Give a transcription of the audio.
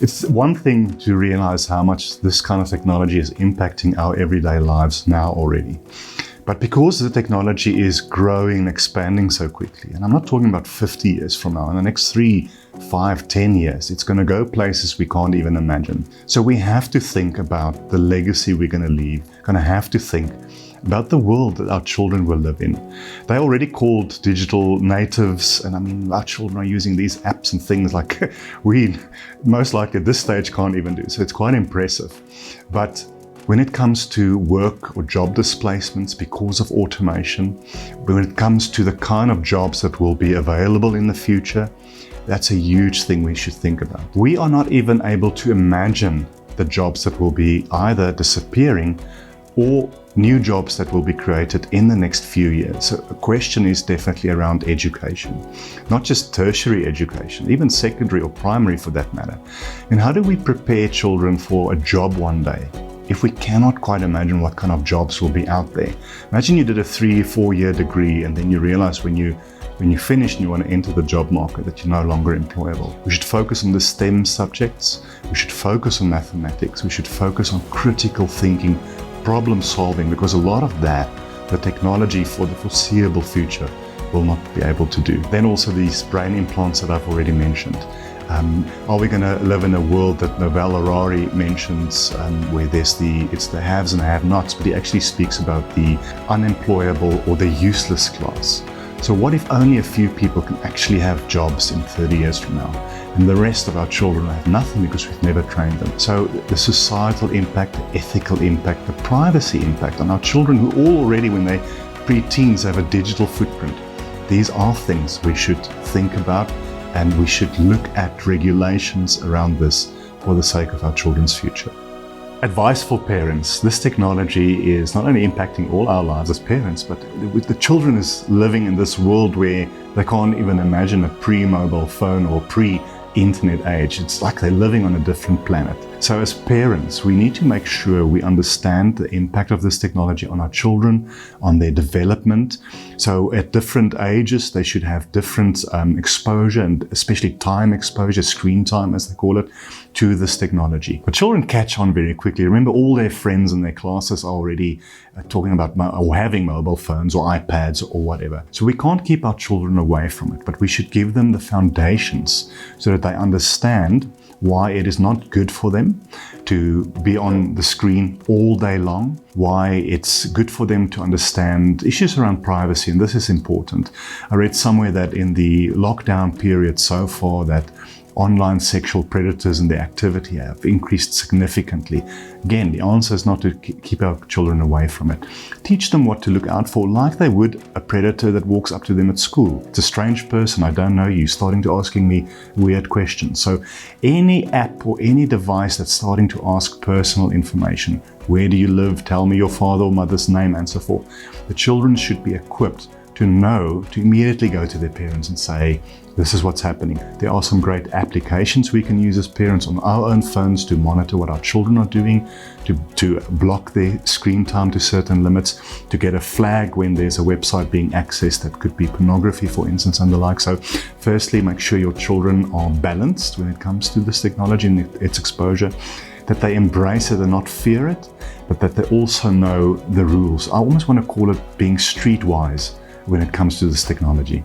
It's one thing to realize how much this kind of technology is impacting our everyday lives now already. But because the technology is growing and expanding so quickly, and I'm not talking about 50 years from now, in the next 3, 5, 10 years, it's going to go places we can't even imagine. So we have to think about the legacy we're going to leave, going to have to think about the world that our children will live in. They're already called digital natives, and I mean, our children are using these apps and things like we most likely at this stage can't even do. So it's quite impressive. But when it comes to work or job displacements because of automation, when it comes to the kind of jobs that will be available in the future, that's a huge thing we should think about. We are not even able to imagine the jobs that will be either disappearing or new jobs that will be created in the next few years. So the question is definitely around education, not just tertiary education, even secondary or primary for that matter. And how do we prepare children for a job one day if we cannot quite imagine what kind of jobs will be out there? Imagine you did a 3-4 year degree and then you realize when you finish and you want to enter the job market that you're no longer employable. We should focus on the STEM subjects. We should focus on mathematics. We should focus on critical thinking, problem solving, because a lot of that, the technology for the foreseeable future will not be able to do. Then also these brain implants that I've already mentioned. Are we going to live in a world that Novel Harari mentions where it's the haves and the have-nots, but he actually speaks about the unemployable or the useless class. So what if only a few people can actually have jobs in 30 years from now, and the rest of our children have nothing because we've never trained them? So the societal impact, the ethical impact, the privacy impact on our children who all already when they're pre-teens have a digital footprint. These are things we should think about, and we should look at regulations around this for the sake of our children's future. Advice for parents. This technology is not only impacting all our lives as parents, but with the children is living in this world where they can't even imagine a pre-mobile phone or pre-internet age. It's like they're living on a different planet. So as parents, we need to make sure we understand the impact of this technology on our children, on their development. So at different ages, they should have different exposure, and especially time exposure, screen time as they call it, to this technology. But children catch on very quickly. Remember, all their friends in their classes are already talking about or having mobile phones or iPads or whatever. So we can't keep our children away from it, but we should give them the foundations so that they understand why it is not good for them to be on the screen all day long, why it's good for them to understand issues around privacy, and this is important. I read somewhere that in the lockdown period so far that online sexual predators and their activity have increased significantly. Again, the answer is not to keep our children away from it. Teach them what to look out for, like they would a predator that walks up to them at school. It's a strange person, I don't know you, starting to asking me weird questions. So any app or any device that's starting to ask personal information, where do you live, tell me your father or mother's name, and so forth, the children should be equipped to know to immediately go to their parents and say, this is what's happening. There are some great applications we can use as parents on our own phones to monitor what our children are doing, to block their screen time to certain limits, to get a flag when there's a website being accessed that could be pornography, for instance, and the like. So firstly, make sure your children are balanced when it comes to this technology and its exposure, that they embrace it and not fear it, but that they also know the rules. I almost want to call it being streetwise when it comes to this technology.